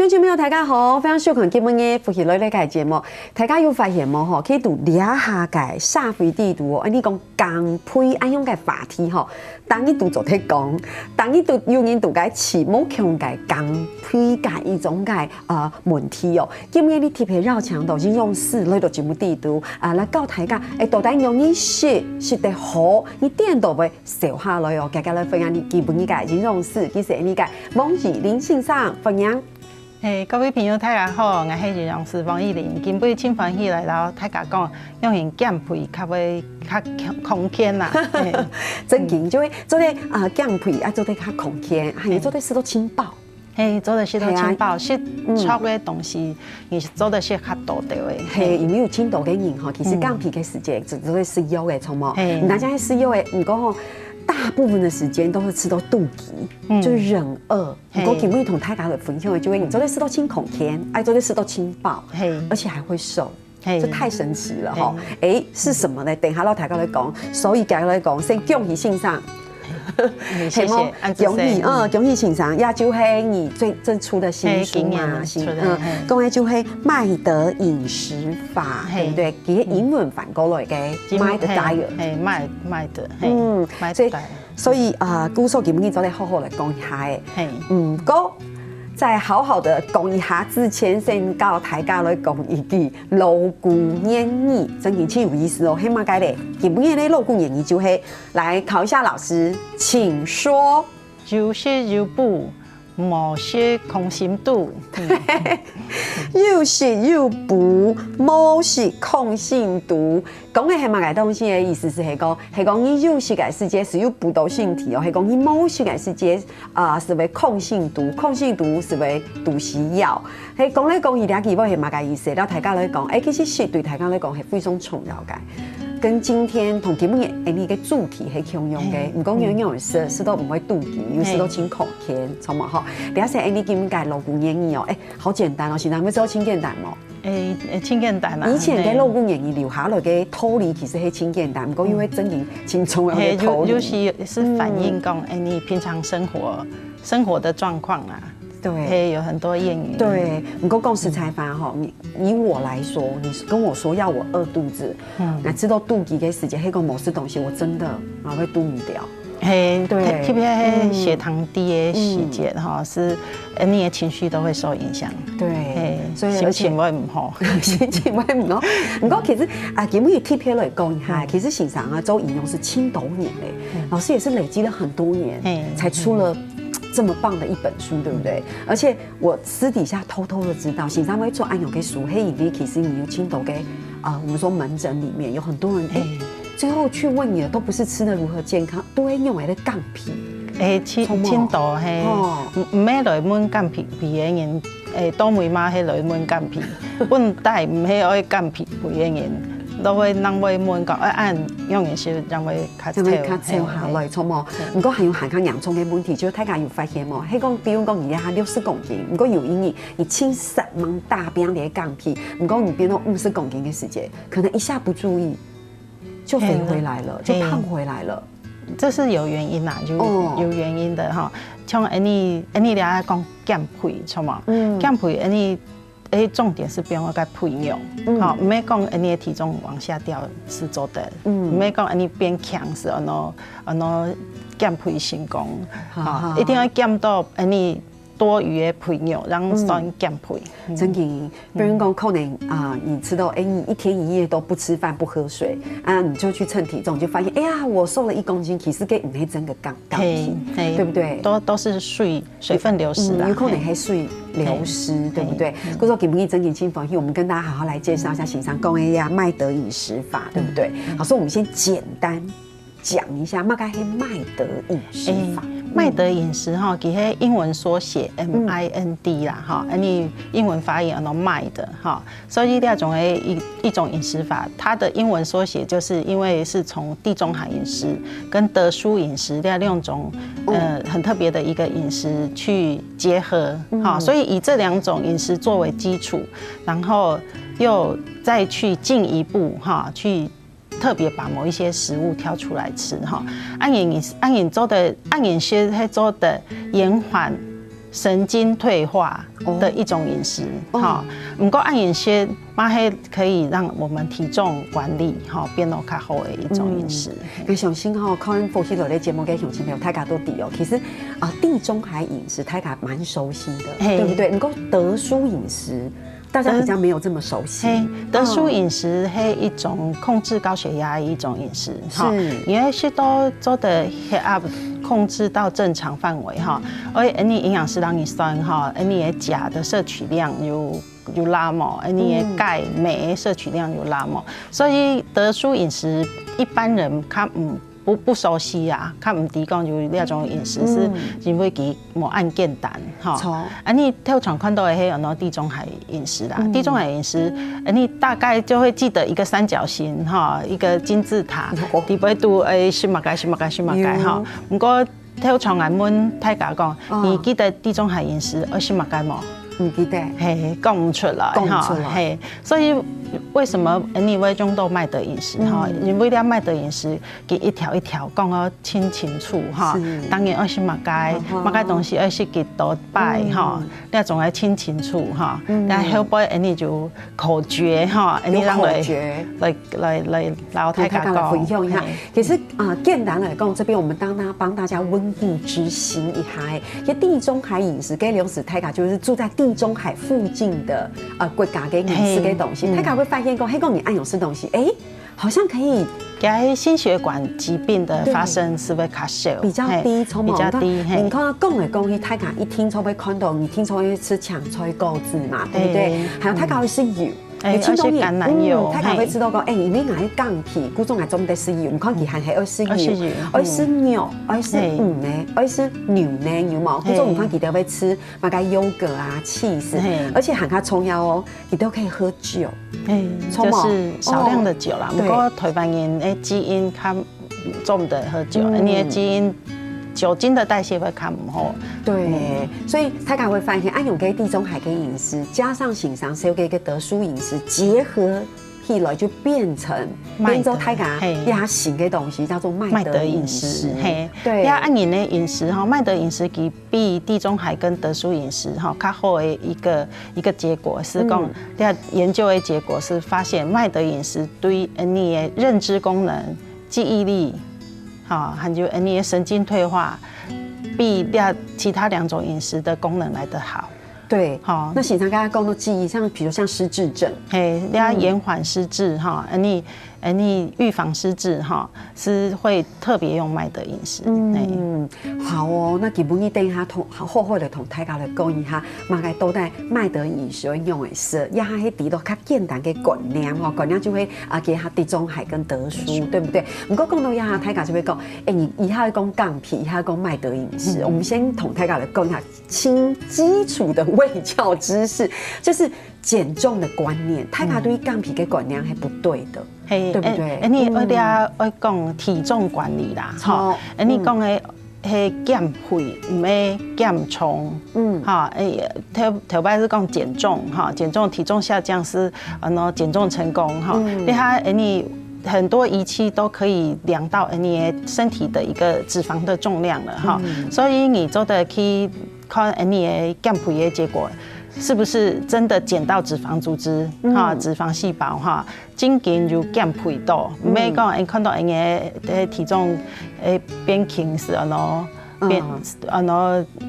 众朋友大家好，非常收看今日嘅福喜女呢个节目。大家有发现冇？吼，可以读掠下个社会地图哦。你讲工配安样个话题吼，当你读做在讲，当你读有人读个起冇强个工配个一种个问题哦。今日你贴皮绕墙度应用四来到节目地图来教大家，到底用你识得好，你点到会笑下来哦。大家来分享你基本个应用四，其实你个网易林信上分享。各位朋友大家好，我是营养师王艺玲。今杯真欢喜来到大家讲，用用减肥较会较空间啦。真紧就会做啲减肥做啲较空间，还有做啲食到轻饱。做的食到轻饱，食错嘅东西，而做的食较多的诶。系，因为有轻度嘅人吼，其实减肥嘅时间就做食药嘅，错冇？唔单止食药嘅，唔讲吼。大部分的时间都是吃到肚脐，就是忍饿。我今日同大家来分享的就会，你昨天吃到轻空天，昨天吃到轻饱，而且还会瘦，这太神奇了哈！是什么呢？等下老大家来讲，所以大家来讲，先恭喜欣赏。谢谢，恭喜欣赏，也就是你最出的新书嘛，讲的就是麦德饮食法，对不对？佢英文反过来嘅麦德 diet， 麦德，所以古手今日做嚟好好嚟讲一下嘅，过。在好好的讲一下之前，先教大家来讲一句锣鼓演义，真嘅超有意思哦。起码解咧，基本嘅咧锣鼓演义就是来考一下老师，请说。有食有补，无食空心肚。有食有补，无食空心肚。讲嘅系乜嘅东西嘅意思是讲你有食嘅世界是有补导性体哦，系讲你冇食嘅世界是为空性毒，空性毒是为毒西药。系讲咧讲伊俩基本系乜嘅意思？然後大家嚟講，其實食對大家嚟講係非常重要嘅。跟今天同基本你嘅主題係共用嘅，唔講樣樣食到唔會肚臍，又食到清空天，錯嘛嗬？你一食你基本嘅鑼鼓演義哦，好簡單哦，現在咪做清簡單咯。清簡單啦。以前嘅鑼鼓演義留下來嘅道理其實係清簡單，唔過因為真係清重要嘅道理。尤其是反映講你平常生活的狀況啊。对，有很多谚语。对，不过讲实在话哈，以我来说，你跟我说要我饿肚子，那知道肚脐的时间，黑个某些东西，我真的会肚唔掉。对，特别血糖低的时间哈，是你的情绪都会受影响。对，所以心情会唔好，心情会唔好。不过其实基本以 TPA 来讲一下，其实欣赏周引用是青斗年嘞，老师也是累积了很多年，才出了。这么棒的一本书，对不对？而且我私底下偷偷的知道，欣赏会做安永给书黑影里，其实你有青岛给我们说门诊里面有很多人最后去问你的都不是吃的如何健康，都会用来的干皮。青岛嘿，唔係來問干皮皮嘅人，倒梅媽係來問干皮，本大唔係愛干皮皮嘅人。都會人會問講，按用嘅時人會較下來，錯冇？唔過係用健康洋葱嘅問題，就大家有發現冇？係講，比如講你家60公斤，唔過有因你輕10蚊大邊嘅干皮，唔過你變到50公斤嘅時間，可能一下不注意就肥回來了，就胖回來了。這是有原因啦，就有原因的哈。像你倆講減肥，錯冇？減肥重點是不用個配用，好，唔係講你的體重往下掉是做的，唔係講你變強是減肥成功，一定要減到你多餘的配用，讓算減肥。真嘅，比如講可能你知道，你一天一夜都不吃飯不喝水你就去稱體重，你就發現，哎呀，我瘦了1公斤，其實佢唔係真嘅減皮，對不對？都是水分流失啦，有可能係水流失，對不對？嗰時候給你整體清防，我們跟大家好好來介紹一下欣賞講一下麥德飲食法，對不對？好，所以我們先簡單講一下乜嘢係麥德飲食法。麥德飲食哈，其實英文縮寫 MIND 啦哈，你英文發音麥的哈，所以這種一種飲食法，它的英文縮寫就是因為是從地中海飲食跟德蘇飲食這兩種很特別的一個飲食去結合哈，所以以這兩種飲食作為基礎，然後又再去進一步哈去。特別把某一些食物挑出來吃哈，按飲食做的延緩神经退化的一种饮食，哈，不过按饮食，嘛迄可以让我们体重管理，哈，变得较好的一种饮食。那上新哈，可能佛系落来节目给上新朋友大家都知哦。其实地中海饮食大家蛮熟悉的，对不对？不过德蔬饮食。大家比较没有这么熟悉。德蔬饮食是一种控制高血压的一种饮食，哈，因为是都做的血压控制到正常范围哈，而你营养师让你算哈，你的钾的摄取量有拉嘛，你的钙、镁摄取量有拉嘛，所以德蔬饮食一般人他不熟悉啊，他唔知讲有那种饮食是因为佢冇按简单哈。你通常看到的迄种地中海饮食啦，地中海饮食，你大概就会记得一个三角形哈，一个金字塔，底部都新马街哈。不过通常俺们太家讲，你记得地中海饮食新马街冇？唔记得，讲唔出来哈，所以为什么 anyway 种到麦德饮食哈？因为了麦德饮食，给一条一条讲得清清楚哈。当然要是马街东西要是给多摆哈，那种要清清楚哈。然后后边 any 就口诀哈，any 让来老太家来分享一下。其实简单来讲，这边我们帮大家温故知新一下。其实地中海饮食跟刘史太家就是住在地中海附近的国家嘅饮食嘅东西，太家会发现讲，嘿，讲你按有吃东西，好像可以给心血管疾病的发生是会较少，比较低，比较低。你看讲来讲去，太家一听就会看到，你听说会吃抢菜钩子嘛，对不对？还有太家会吃油。而且橄榄油，他会知道讲，里面还降皮，古种还总得是油，唔看其还系爱吃油，爱吃牛，爱吃呢，爱吃牛呢，有冇？古种唔看其都会吃，嘛个优格啊、cheese，而且喊它冲腰哦，你都可以喝酒，就是少量的酒啦。不过台湾人的基因较重的喝酒，你的基因。酒精的代谢会较唔好，对，所以大家会发现，按用给地中海跟饮食，加上欣赏小给一个德蔬饮食结合起来，就变成变做大家压新的东西，叫做麦德饮食。对，要按你的饮食哈，麦德饮食比地中海跟德蔬饮食哈较好的一个结果是讲，研究的结果是发现麦德饮食对你的认知功能、记忆力。好，还有你的神经退化，比其他两种饮食的功能来得好。对，好，那现场刚才讲到记忆，像比如像失智症，要延缓失智哈，你预防失智哈，是会特别用麦德饮食。好哦，那基本你等一下好好的同大家来讲一下，马该都在麦德饮食用的是，压迄啲都较简单嘅管量哦，管量就会给他地中海跟德蔬，对不对？不过讲到压大家就会讲，你以下讲降皮，以下讲麦德饮食，我们先同大家来讲一下轻基础的卫教知识，就是减重的观念，大家对降皮嘅管量是不对的。对不对？你要讲体重管理啦，哈，你讲的减肥，唔係减重，哈，头摆是讲减重，哈，减重体重下降是减重成功，哈，你很多仪器都可以量到你身体的一个脂肪的重量了，哈，所以你做的去看你的减肥的结果。是不是真的减到脂肪组织哈、脂肪细胞哈，真紧就减肥到，唔係講看到人嘅體重變輕是变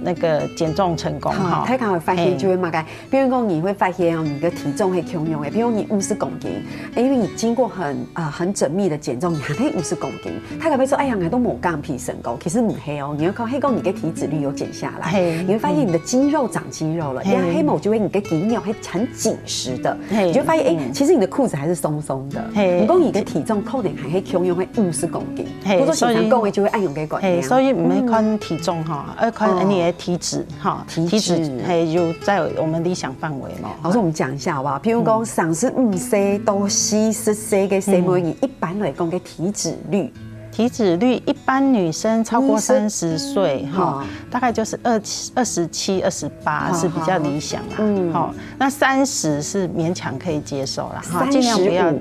那个减重成功哈，大家会发现就会嘛个，比如讲你会发现哦，你的体重会汹涌诶，比如你50公斤，因为你经过很缜密的减重，你还可以50公斤。他可能会说，哎呀，我都冇降皮成功，其实唔黑哦，你要看黑公，你的体脂率有减下来，你会发现你的肌肉长肌肉了，然后黑某就会你的肌肉会很紧实的，你就发现其实你的裤子还是松松的，不过你的体重可能还会汹涌会50公斤，或者平常讲的就会按用给管量，所以唔係看体重哈，而看你的体脂哈，体脂就在我们理想范围嘛。老师，我们讲一下好不好？譬如讲35岁到40岁嘅社会人，一般来讲嘅体脂率。体脂率一般女生超过30岁哈，大概就是27、28是比较理想啦。好，那30是勉强可以接受啦，哈，尽量不要。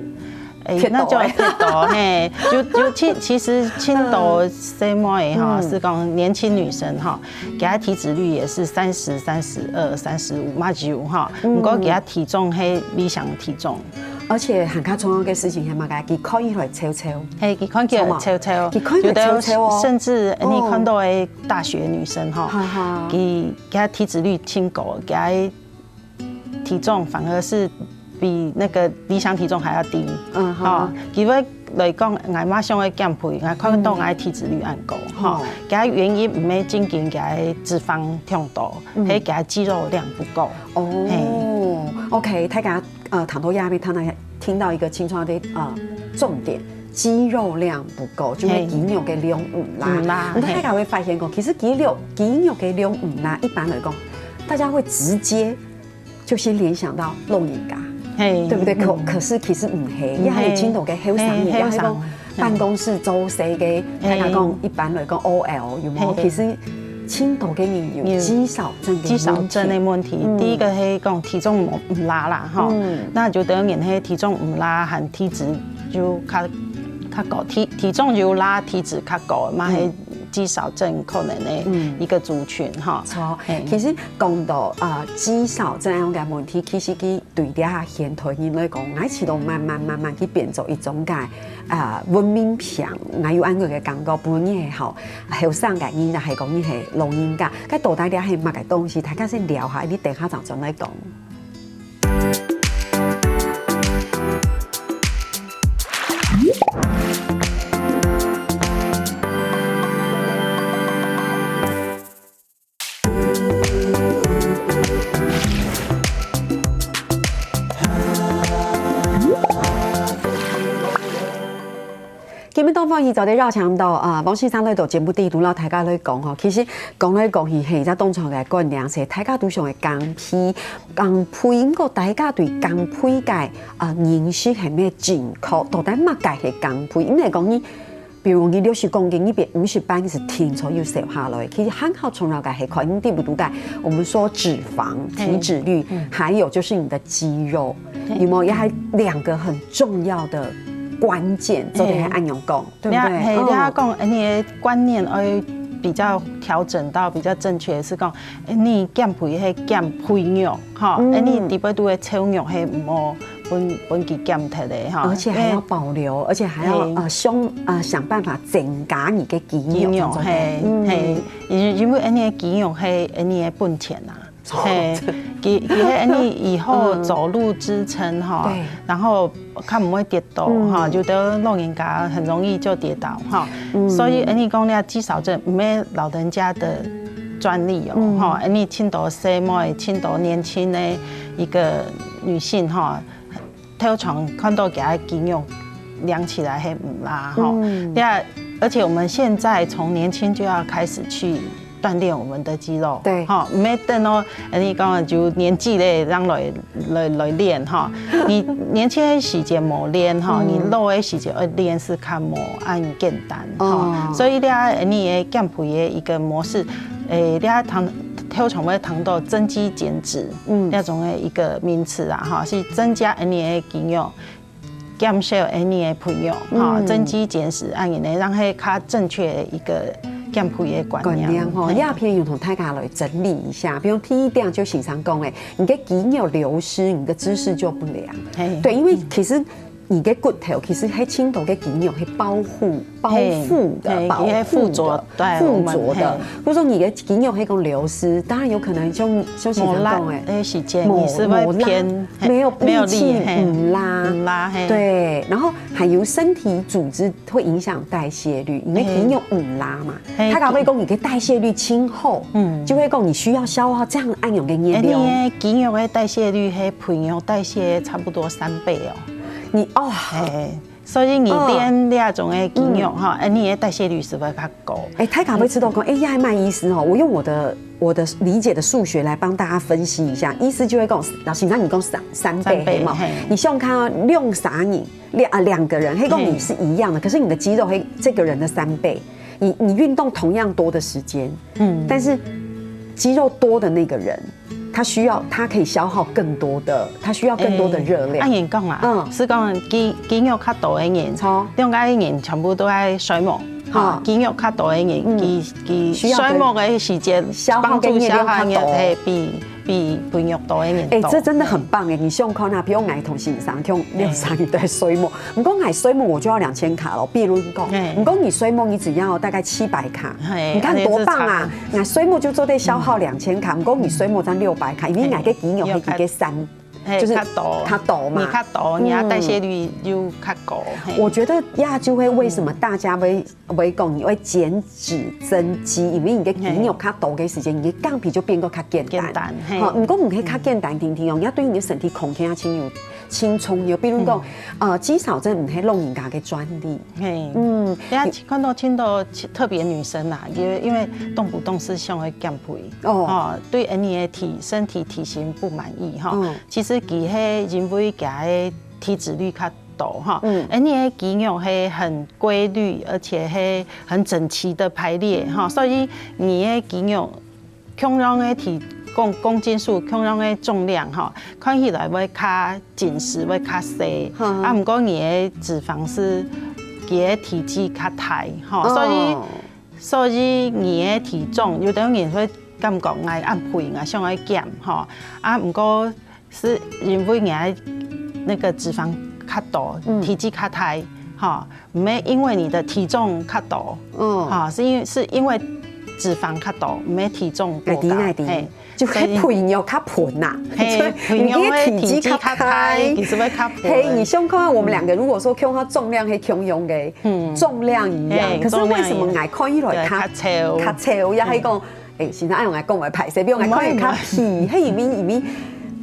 那叫铁豆嘿，就其实青豆什么哈，是讲年轻女生哈，给她体脂率也是30、32、35嘛就哈，不过给她体重嘿理想体重。而且很较重要的事情是嘛，佢可以来抽抽，嘿，佢看起来抽抽，有的甚至你看到的大学女生哈，给她体脂率轻高，给她体重反而是比那个理想体重还要低。哈，因为来讲，我马上会减肥，我看到我体脂率按高，哈，给她原因唔係仅仅给她脂肪量多，係给她肌肉量不够。哦 ，OK， 大家糖豆亚米他那听到一个清楚的重点，肌肉量不够，就会肌肉嘅量唔拉。你大家会发现讲，其实肌肉嘅量唔拉，一般来讲，大家会直接就先联想到露眼嘎，对不对？可是其实唔係，也係青豆嘅後生嘢，也係講辦公室做事嘅，大家講一般來講 OL 有冇？其實青豆嘅人有肌少症的問題。第一個係講體重唔拉啦，哈，那就等於係體重唔拉，和體脂就較高，體重就拉，體脂較高，嘛係肌少症可能的一個族群哈。錯，其實講到肌少症樣嘅問題，其實佢對啲下現代人來講，我始終慢慢去變做一種嘅文明病，我有按佢嘅感覺，本身係好後生嘅人就係講呢係老人家，咁到底啲係乜嘅東西？大家先聊下，你等下就再講。今日東方宇宙的繞牆道王先生喺度節目地圖啦，大家嚟講嗬，其實講嚟講去係而家當場嘅觀念係大家都想係減肥，應該大家對減肥嘅認識係咩正確？到底乜嘅係減肥？因為講你，比如你60公斤，你變50磅是停咗要瘦下來，其實很好重要嘅係可能第五度嘅，我們說脂肪、體脂率，還有就是你的肌肉，有冇？也係兩個很重要的關鍵，做得係按樣講，對不對？係你講，你嘅觀念要比較調整到比較正確，是講，你減肥係減肥肉，哈，你底部都係超肉係唔好本期減脫的哈，而且還要保留，而且還要想辦法增加你嘅肌肉，係，因為你嘅肌肉係你嘅本錢啊。給你以後走路支撐哈，然後看唔會跌倒哈，就得老人家很容易就跌倒哈，所以你講你肌少症唔係老人家的專利哦哈，你青島細妹、青島年輕的一個女性哈，跳床看到給她肌肉量起來係唔拉哈，而且我們現在從年輕就要開始去鍛鍊我們的肌肉，對，哈，唔係等到你講就年紀咧，讓來練哈。你年輕的時節冇練哈，你老的時節要練是較冇按簡單哈。所以你嘅減肥嘅一個模式，你跳床會談到增肌減脂，那種嘅一個名詞啊哈，是增加你嘅肌肉。減少你嘅肥肉，哈，增肌減脂，按樣嚟讓係較正確的一個減肥的觀念。哈，亞片用同大家來整理一下，比如第一點就經常講誒，你嘅肌肉流失，你的姿勢就不良。對，因為其實你嘅骨頭其實喺青島嘅肌肉係附着的，或者說你嘅肌肉係講流失，當然有可能就經常講誒，時間你是會偏沒有力氣，唔拉，對，然後還有身體組織會影響代謝率，因為肌肉唔拉嘛，他講會講你嘅代謝率輕厚，就會講你需要消耗這樣按樣嘅熱量。你肌肉嘅代謝率係肥肉代謝差不多3倍哦。所以你練那種的肌肉哈，你的代謝率是會較高。大家會知道講，也還蠻意思哦。我用我的理解的數學來幫大家分析一下，意思就會講，老師，那你講3倍嘛？你希望看到兩個人，黑講你是一樣的，可是你的肌肉係這個人的3倍。你運動同樣多的時間，但是肌肉多的那個人，它可以消耗更多的，它需要更多的热量。按人讲啦，是讲肌肉较大的人，两个人全部都爱水膜。肌肉较大的人，水膜的时间帮助消耗热体比肥肉大的人多。这真的很棒哎！你想看那，比如我同欣赏，用2-3年的水膜，不过买水膜我就要2000卡了，比如讲，不过你水膜你只要大概700卡，你看多棒啊！那水膜就做得消耗2000卡，不过你水膜才600卡，因为哪个肌肉可以给3。就是较大嘛，你较大，你代谢率又较高。我觉得亚洲会为什么大家会讲你会减脂增肌，因为你的肌肉较大的时间，你的钢皮就变个较简单。好，不过唔可以较简单，听哦，你要对你的身体空间轻松有，比如讲，肌少症唔系弄人家的专利。大家看到听到特别女生啦，因为动不动是想会减肥对你的身体体型不满意哈，其实其迄因为家的体脂率较大哈，你的肌肉是很规律，而且是很整齐的排列哈，所以你的肌肉强壮的公斤数、强壮的重量哈，看起来会较紧实，会较细。不过你的脂肪是你的体积较大哈，所以你的体重有的人会感觉爱按肥啊，想要减哈。不过是因为你的那个脂肪较大，体积较大哈，没因为你的体重较大，是因为脂肪较大，没体重过高。就迄肥肉较盆呐，你的体积较大，其实会较盆。你想看我们2个，如果说看它重量是相用的，重量一样，可是为什么爱看起来较粗？也系讲，现在爱用来讲为歹势，比如爱看起较细，迄因为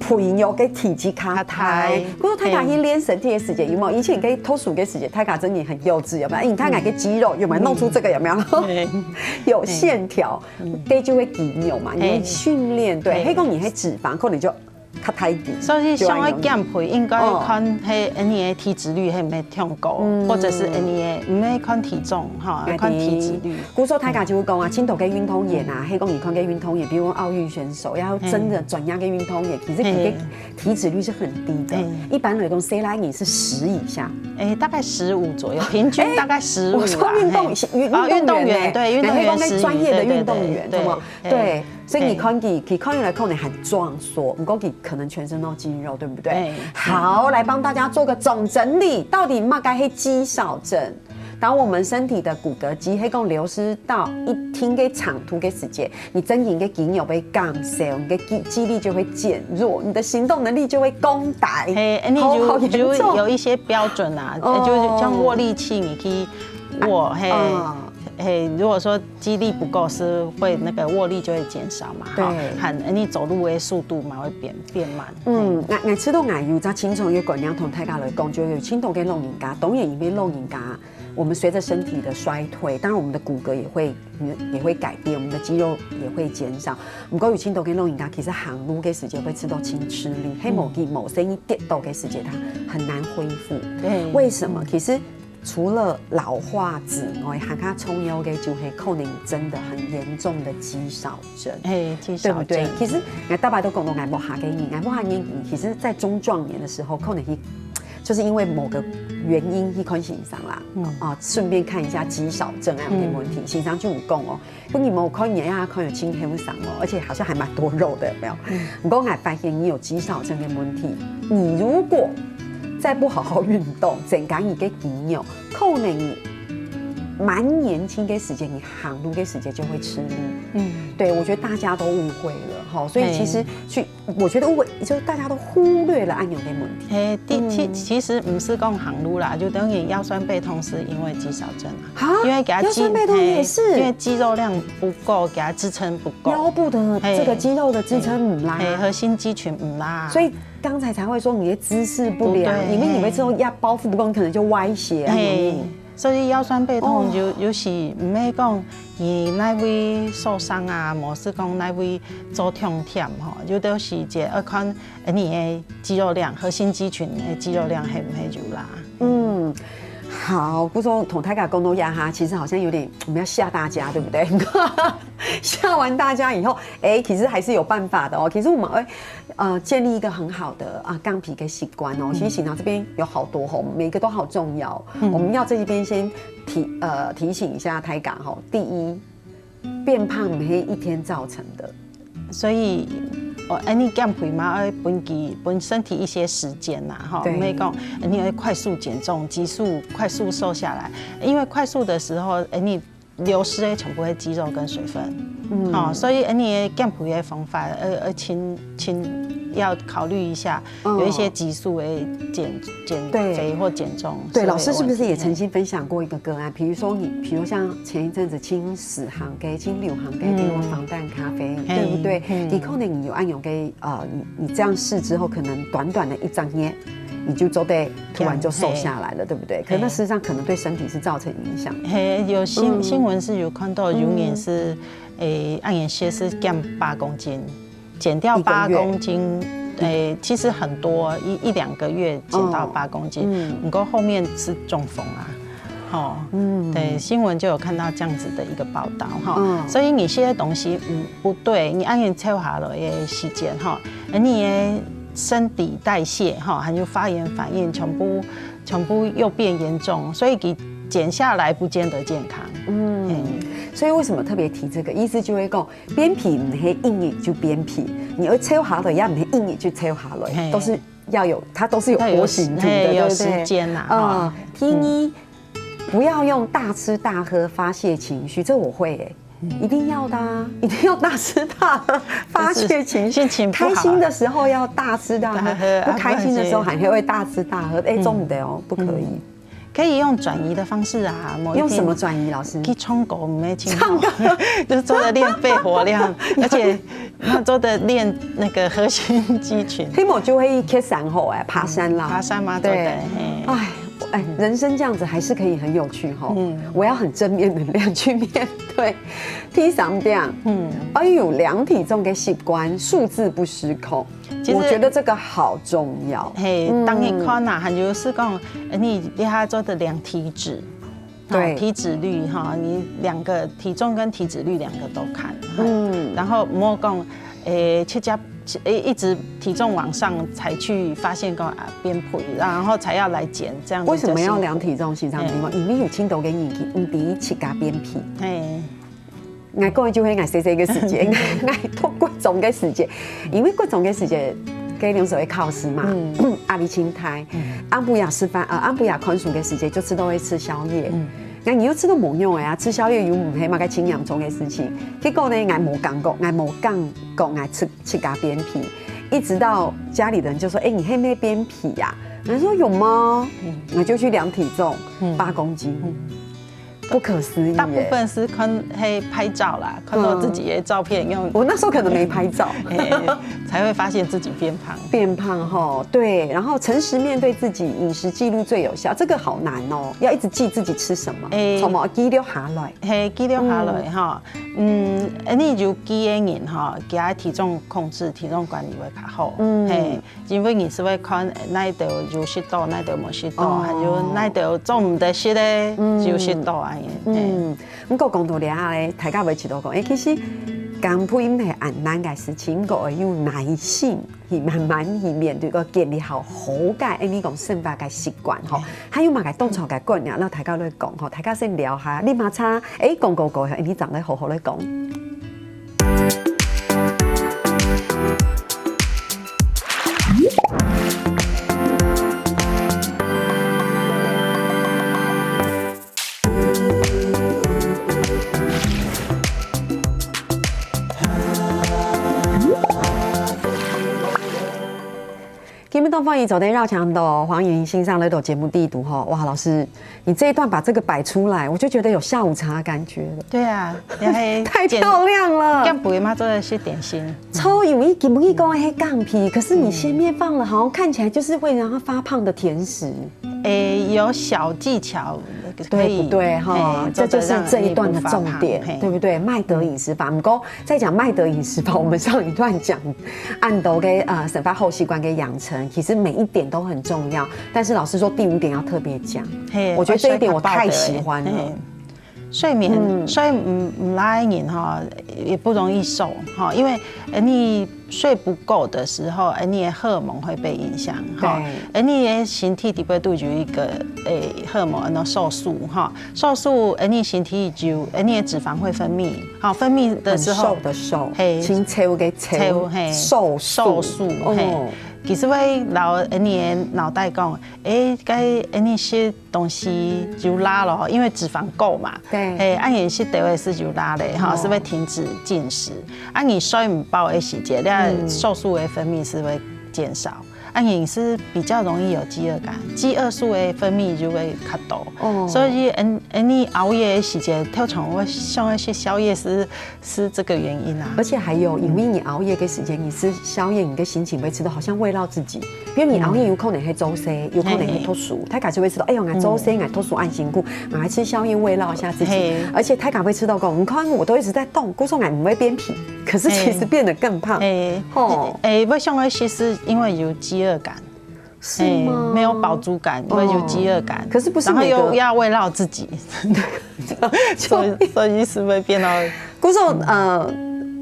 肥肉的体积较大。不过他家去练身体的时间有没有？以前给脱鼠的时间，他家真的很幼稚，有没有？你看哪个肌肉有没有弄出这个有没有？有线条，这就会肌肉嘛。你训练对，黑讲你黑脂肪，可能就较大啲。所以想要减肥，应该看迄你的体脂率系唔系太高，或者是你的唔系看体重哈，看体脂率。古说他家就会讲啊，青头跟运动员啊，黑讲你看跟运动员，比如奥运选手，要真的转压跟运动员，其实你的体脂率是很低的。一般来讲，C 来你是10以下，大概15左右，平均大概15。我说运动员对运动员是专业的运动员，对吗？对。所以你看起来可能很壮硕，不过可能全身都肌肉，对不对？好，来帮大家做个总整理，到底嘛该是肌少症。当我们身体的骨骼肌黑共流失到一天嘅长途嘅时间，你整体嘅肌肉被减少，你的肌力就会减弱，你的行动能力就会降大。你就有一些标准啊，就是像握力器，你可以握如果说肌力不够，是会那个握力就会减少嘛。对，你走路的速度嘛会变慢。我知道我有在青虫嘅管量同大家来讲，就有青头跟老人家，当然因为老人家，我们随着身体的衰退，当然我们的骨骼也会改变，我们的肌肉也会减少。不过有青头跟老人家，其实行路嘅时间会吃到轻吃力，黑某生意跌倒嘅时间，它很难恢复。对，为什么？其实。除了老化之外，还它重要的就会可能真的很严重的肌少症，对不对？其实大家都讲到眼部下嘅眼，眼部下眼其实在中壮年的时候，可能就是因为某个原因去看先生啦，顺便看一下肌少症啊有点问题，先生就有讲哦，不你冇看眼啊，看有青黑上哦，而且好像还蛮多肉的，有没有？不过还发现你有肌少症的问题，你如果再不好好运动，增加你的肌肉，可能你蛮年轻的时间，你行路的时间就会吃力。对，我觉得大家都误会了哈，所以其实我觉得误会就是大家都忽略了按钮的问题。其实不是讲行路啦，就等于腰酸背痛是因为肌少症啊，因为给它腰酸背痛也是，因为肌肉量不够，给它支撑不够，腰部的这个肌肉的支撑唔拉，核心肌群唔拉，所以刚才才会说你的姿势不良，因为你会之后压包袱不够，你可能就歪斜，很容易。所以腰酸背痛就是唔系讲你哪位受伤啊，莫是讲哪位做痛忝吼，有的是一个要看你的肌肉量、核心肌群的肌肉量系唔系就啦。好，不说同台港公都压哈，其实好像有点我们要吓大家，对不对？吓完大家以后，其实还是有办法的哦。其实我们会建立一个很好的钢皮的习惯哦。其实醒堂这边有好多吼，每个都好重要。我们要这一边先提醒一下台港吼，第一，变胖不是一天造成的，所以。你减肥嘛，要分身体一些时间呐，哈，我们讲你要快速减重，急速快速瘦下来，因为快速的时候，你流失的全部的肌肉跟水分，所以你减肥的方法，要考虑一下，有一些急速的减肥或减重。对，老师是不是也曾经分享过一个个案？比如像前一阵子清10行给、清6行给给我防弹咖啡，对不对？你可能你有按用给你这样试之后，可能短短的1张烟，你就都得突然就瘦下来了，对不对？可那事实上可能对身体是造成影响。有新闻是有看到，有年是按眼些是减8公斤。减掉8公斤，其实很多1-2个月减到8公斤，不过后面是中风啊，对，新闻就有看到这样子的一个报道哈，所以你现在东西不对，你按眼抽下来的时间哈，你的身体代谢哈，还有发炎反应全部又变严重，所以你减下来不见得健康。所以为什么特别提这个？意思就会讲，扁皮唔系硬硬就扁皮，你要抽下来也唔系硬硬就抽下来，都是要有，它都是有活形图的，有时间呐。第一，不要用大吃大喝发泄情绪，这我会一定要的啊，一定要大吃大喝发泄情绪。开心的时候要大吃大喝，不开心的时候还会大吃大喝，中午的哦，不可以。可以用转移的方式啊，用什么转移？老师去唱歌，没唱歌，就是做的练肺活量，而且那做的练那个核心肌群。黑某就会去山后爬山啦，爬山吗？对，人生这样子还是可以很有趣哈。我要很正面能量去面对。T 上这样，量体重的习惯，数字不失控。我觉得这个好重要。当你看呐，还就是讲，你还做的量体脂，对，体脂率哈，你2个体重跟体脂率2个都看，然后莫讲，去加。一直体重往上才去发现讲变肥，然后才要来减这样子。为什么要量体重？时常情况，因为有轻度嘅年纪，唔第去加变皮。我讲就会细个时间，我拖过重嘅时间，因为过重嘅时间，给两手会考试嘛，阿里青苔，安布雅吃饭，安布雅宽恕嘅时间就吃都会吃宵夜。那你又吃到冇用呀？吃宵夜又唔系嘛个轻严重的事情。结果呢，我冇讲过，我吃加边皮，一直到家里人就说：“你黑没边皮呀？”我说：“有吗？”我就去量体重，8公斤。不可思议。大部分是看拍照啦，看到自己的照片用。我那时候可能没拍照，才会发现自己变胖。变胖哈，对。然后诚实面对自己，饮食记录最有效。这个好难哦，要一直记自己吃什么，从某记录下来。记录下来哈，你就记的人哈，给他体重控制、体重管理会较好。因为你是会看哪一条有适度，哪一条无适度，还有哪一条做唔得适的有适度啊。不过讲到了下咧，大家会知道讲，其实减肥唔系很难嘅事情，我要有耐心去慢慢去面对个建立好嘅你讲生活嘅习惯吼，还有嘛嘅动作嘅观念，然后大家来讲吼，大家先聊下，你马叉讲过，你长得好好来讲。今天东方仪走的绕墙的黄颖欣赏了一节目第一读哈，哇，老师，你这一段把这个摆出来，我就觉得有下午茶的感觉了。对啊，太漂亮了。减肥嘛，做的是点心，超有意记不记讲黑杠皮？可是你前面放了，好像看起来就是会让它发胖的甜食。有小技巧，对不对哈？这就是这一段的重点，对不对？麦德饮食法，不过在讲麦德饮食法，我们上一段讲按斗给生发后习惯给养成，其实每一点都很重要。但是老师说第5点要特别讲，我觉得这一点我太喜欢了。睡眠，所以唔来人哈也不容易瘦哈，因为你睡不够的时候，你的荷尔蒙会被影响哈，你的身体底部都有一个荷尔蒙，那瘦素哈，瘦素你身体就你的脂肪会分泌，好分泌的时候，瘦的瘦，清抽给抽，瘦素，其实会老你的脑袋讲，该你些东西就拉了，因为脂肪够嘛。对。按你是得是就拉嘞，哈，是会停止进食。按你睡不饱的时间，那瘦素的分泌是会减少。按饮食比较容易有饥饿感，饥饿素的分泌就会较多。所以你熬夜的时间，通常我想要吃宵夜是这个原因啊。而且还有，因为你熬夜的时间，你吃宵夜，你的心情会吃的好像慰劳自己，因为你熬夜有可能会周塞，有可能会脱俗，他开始会吃到，哎呦，俺周塞，俺脱俗，俺辛苦，俺还吃宵夜慰劳一下自己，而且他敢会吃到讲，你看我都一直在动，估说俺不会变皮，可是其实变得更胖。我想要吃是因为有饥饿感。是吗？没有饱足感，因为有饥饿感。可是不是然后又要慰劳自己，所以是会变到。顾总，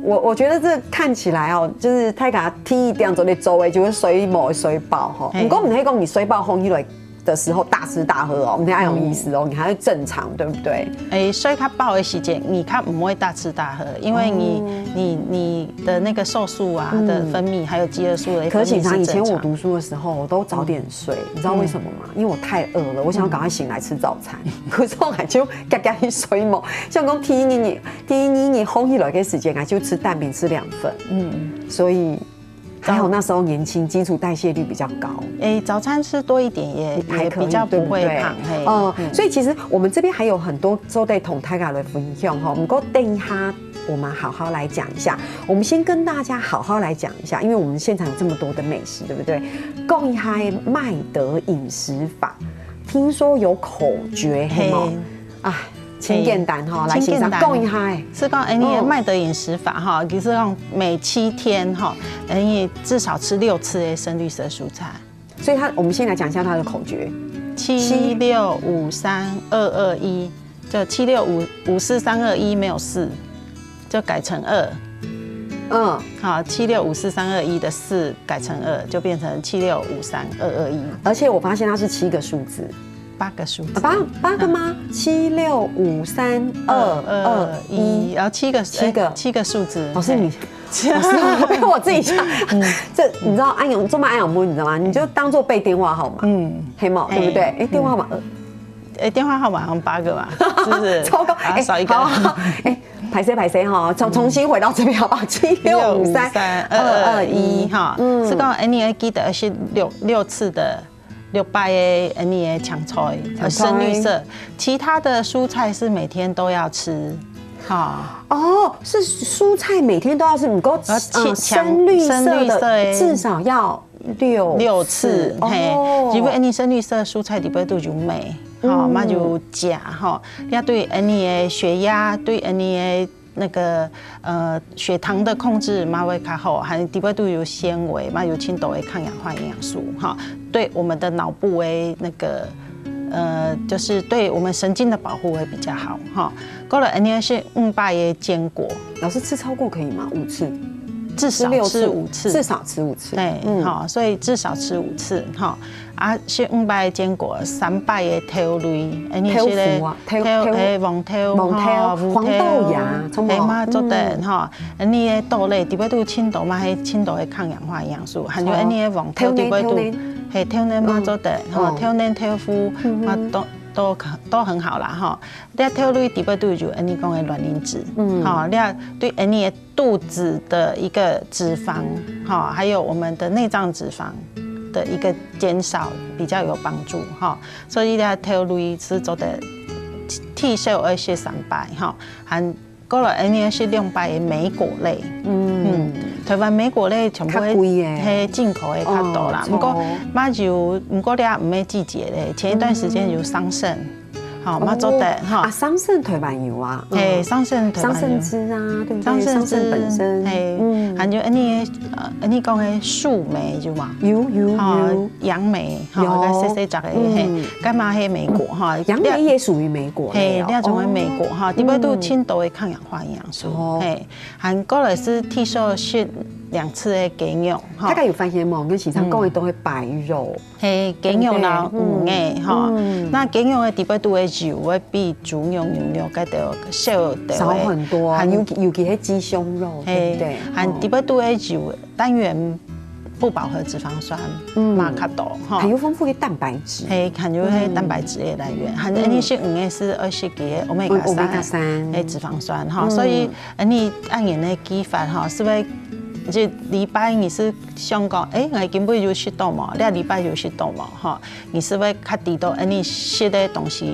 我觉得这看起来哦，就是太敢听一点做的周围就会水某水饱哈。不过我们可以讲你水饱红一类的时候大吃大喝哦，我们还有意思哦，你还是正常，对不对？所以它饱的时间，你看不会大吃大喝，因为你的那个瘦素啊的分泌，还有饥饿素的分泌是正常。可是以前我读書的時候，我都早點睡，你知道為什麼嗎？因為我太餓了，我想要趕快醒來吃早餐。可是我就嘎嘎去睡夢，像講第一年烘起來嘅時間，就吃蛋餅吃2份，所以。还好那时候年轻，基础代谢率比较高。早餐吃多一点也比较不会胖。所以其实我们这边还有很多做对同泰嘎的分享哈。不过等一下我们好好来讲一下。我们先跟大家好好来讲一下，因为我们现场有这么多的美食，对不对？讲一下麦德饮食法，听说有口诀，嘿吗？啊。清简单哈，来欣赏讲一下。是讲你的麦德饮食法哈，就是讲每7天哈，你至少吃6次的深绿色蔬菜。所以我们先来讲一下它的口诀：76532221，就76545321没有4，就改成2。好，76545321的4改成2，就变成76532221。而且我发现它是7个数字。8个数字，八个吗？76532221，然后7个数字。老师你，我自己想，这你知道做安养木，你知道吗？你就当做背电话号码，黑猫对不对？电话号码电话号码好像8个嘛，是不是？超高，少一个。好，排谁哈，重新回到这边好不好？76532221哈，是讲你要记得是6次的。6拜的你的香菜，深绿色，其他的蔬菜是每天都要吃，是蔬菜每天都要吃，不过深绿色的至少要6次，因为你深绿色蔬菜里边都有镁，嘛有钾，要对你的血压，对你的那个血糖的控制嘛会较好，还底部都有纤维嘛，有轻度的抗氧化营养素哈，对我们的脑部为那个就是对我们神经的保护会比较好哈。过了你是500的坚果，老师吃超过可以吗？5次，至少吃5次，至少吃5次。对，所以至少吃5次哈。是500的坚果，300的豆类，豆腐啊，黄豆、黄豆芽，嘛做的哈。你的豆类底部都有青豆嘛，系青豆的抗氧化营养素，还有你的黄豆底部都系豆奶嘛做的，豆奶豆腐嘛都很好啦哈。你豆类底部都有你讲的卵磷脂，好，你对你的肚子的一个脂肪，哈，还有我们的内脏脂肪的一个减少比较有帮助哈，所以呢，豆类是做的T cell 而是300哈，含过了 N 是200的莓果类，台湾莓果类全部係進口的較多啦，不過你唔係季節咧，前一段時間有桑葚。好，嘛做的哈。桑葚台湾有啊，桑葚桑葚汁啊，对不对？桑葚本身，还有你讲的树莓就嘛，有，杨梅，哈，细细摘的，干嘛黑莓果哈？杨梅也属于莓果类，那种的莓果哈，里边都轻度的抗氧化营养素，还过来是剃瘦是2次的减肉，大概有发现冇？跟时常讲的都会白肉，减肉啦，5哈，那减肉的里边都会油会比猪肉、牛肉该的少很多，尤其是鸡胸肉，对不对？还里边都会油单元不饱和脂肪酸，嘛较多哈，还有丰富的蛋白质，含有迄蛋白质的来源，含你是5个是20几个欧米伽3的脂肪酸哈，所以你按盐的技法哈，是会就礼拜你是想讲，我根本就10度嘛，你礼拜就10度嘛哈，你是会较低到你吃的东西，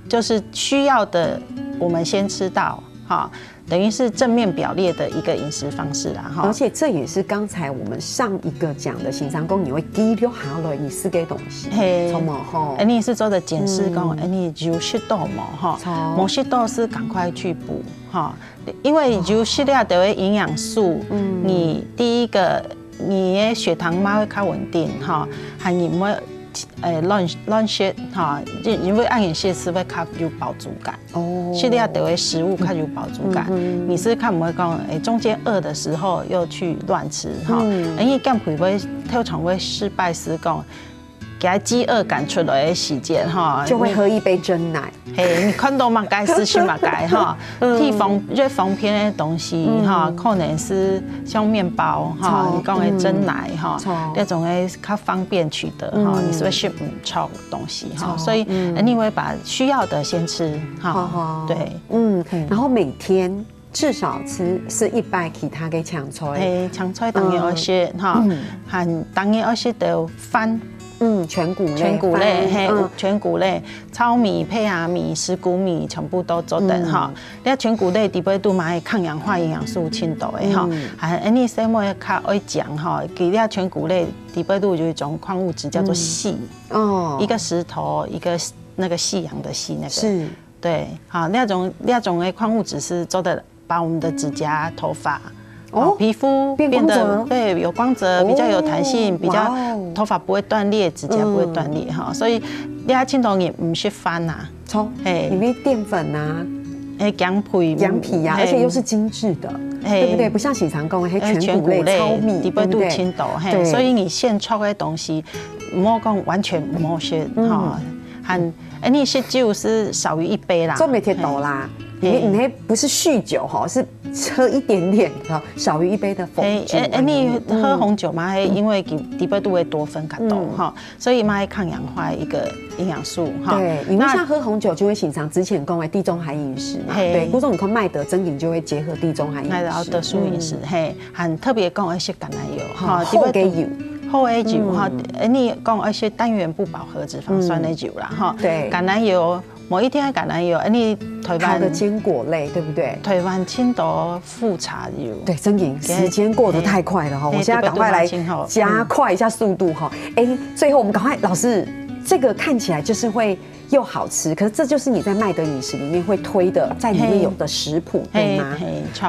就是需要的，我们先吃到哈。等于是正面表列的一个饮食方式啦，哈。而且这也是刚才我们上一个讲的行商工，你会记录下来你4个东西，什么哈？你是做的检视工，你就10度嘛，哈，某些度是赶快去补哈，因为就系列的营养素，你第一个你的血糖嘛会较稳定哈，还你会。乱血哈，因为按饮食是会较有饱足感哦，系列的食物较有饱足感。你是看不会讲，中间饿的时候又去乱吃哈，因为减肥会跳床会失败是讲。给他饥饿感出来的时间哈，就会喝一杯真奶。你看到嘛该失去嘛该哈，越方便的东西哈，可能是像面包哈，你讲的真奶哈，那种的较方便取得哈，你是会吃不超东西哈，所以你会把需要的先吃哈，对，然后每天。至少吃是100其他嘅香菜，香菜当然要吃哈，和当然要吃的饭。全谷类，全谷类，糙米、胚芽米、十谷米全部都做的哈。你全谷类底部都买抗氧化营养素轻度的哈，还你什么较爱讲哈？给你全谷类底部都有一种矿物质叫做硒哦，一个石头，一个那个夕阳的夕那个是，对，好那种的矿物质是做的把我们的指甲、头发。皮肤变得对有光泽，比较有弹性，比较头发不会断裂，指甲不会断裂哈。所以你要青铜也不是翻呐，里面淀粉啊，羊皮啊，而且又是精致的，对不对？不像喜肠公全谷类糙米，底部都青豆，所以你现炒的东西，莫讲完全莫些哈，和你是就是少于1杯啦，做没铁豆啦。你那不是酗酒哈，是喝一点点，少于1杯的红酒。你喝红酒嘛，因为底部都会多酚较多哈，所以嘛抗氧化一个营养素哈。对，你们像喝红酒就会欣赏之前讲的地中海饮食嘛。对，古种你看麦德真饮就会结合地中海饮食。麦德特殊饮食，很特别讲一些橄榄油哈，后给油。后 A 酒哈，你讲一些单元不饱和脂肪酸的酒啦哈。对，橄榄油。某一天的橄榄油，你台湾的坚果类，对不对？台湾青岛富茶油，对，真颖，时间过得太快了哈，我现在赶快来加快一下速度哈。最后我们赶快，老师，这个看起来就是会又好吃，可是这就是你在麦德饮食里面会推的，在里面有的食谱，对吗？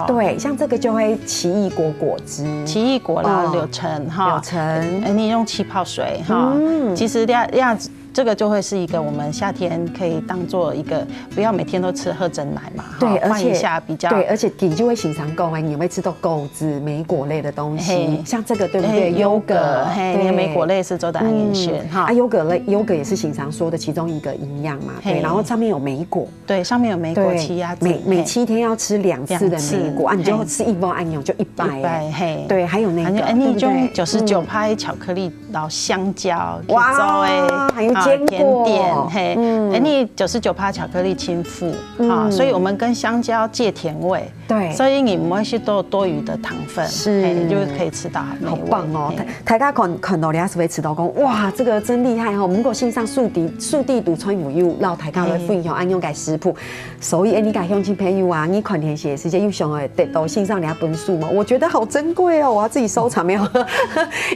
对，像这个就会奇异果果汁，奇异果啦，柳橙哈，柳橙，你用气泡水哈，其实要。这个就会是一个我们夏天可以当做一个，不要每天都喝真奶嘛，对，换一下比较对，而且你就会经常购买，你会吃到柚子、莓果类的东西，像这个对不对？优格，对，莓果类是做的安饮选哈，优格也是经常说的其中一个营养嘛，对，然后上面有莓果，对，上面有莓果奇亚籽，每7天要吃2次的莓果啊，你就吃1包安油就100，对，还有那个，你用99%巧克力，然后香蕉，哇，还有。甜点，你99%巧克力亲肤啊，所以我们跟香蕉借甜味，对，所以你不会是多余的糖分，是，你就可以吃到好棒哦。大家看到你还是会吃到讲，哇，这个真厉害哈！如果线上速递读川母优，让大家来分享按用改食谱，所以你改乡亲朋友啊，你看天写时间又想要得到线上2本书嘛，我觉得好珍贵哦，我要自己收藏没有？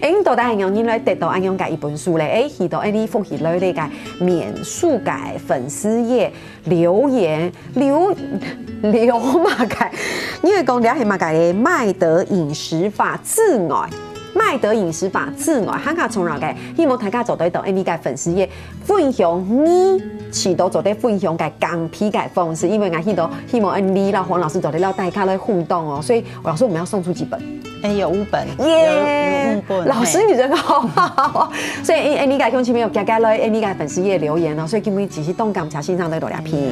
你到底用你来得到按用改1本书嘞？去到你复习了。你哋改免速改粉丝页留言留嘛改，因为讲了系嘛改嘅麦德饮食法之外。麦德饮食法之外，汉卡从哪嘅？希望大家做到你嘅粉丝页分享你启动做啲分享嘅港批嘅方式，因为我希望你啦黄老师做啲了大家来互动哦，所以老师我们要送出几本？有5本，耶！有5本，老师你人好，所以你嘅乡亲朋友加加来你嘅粉丝页留言哦，所以今日只是动感茶欣赏到多两篇，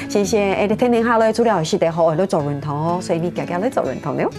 谢谢。听听下来，除了是得好，都做认同哦，所以你加加来做认同了。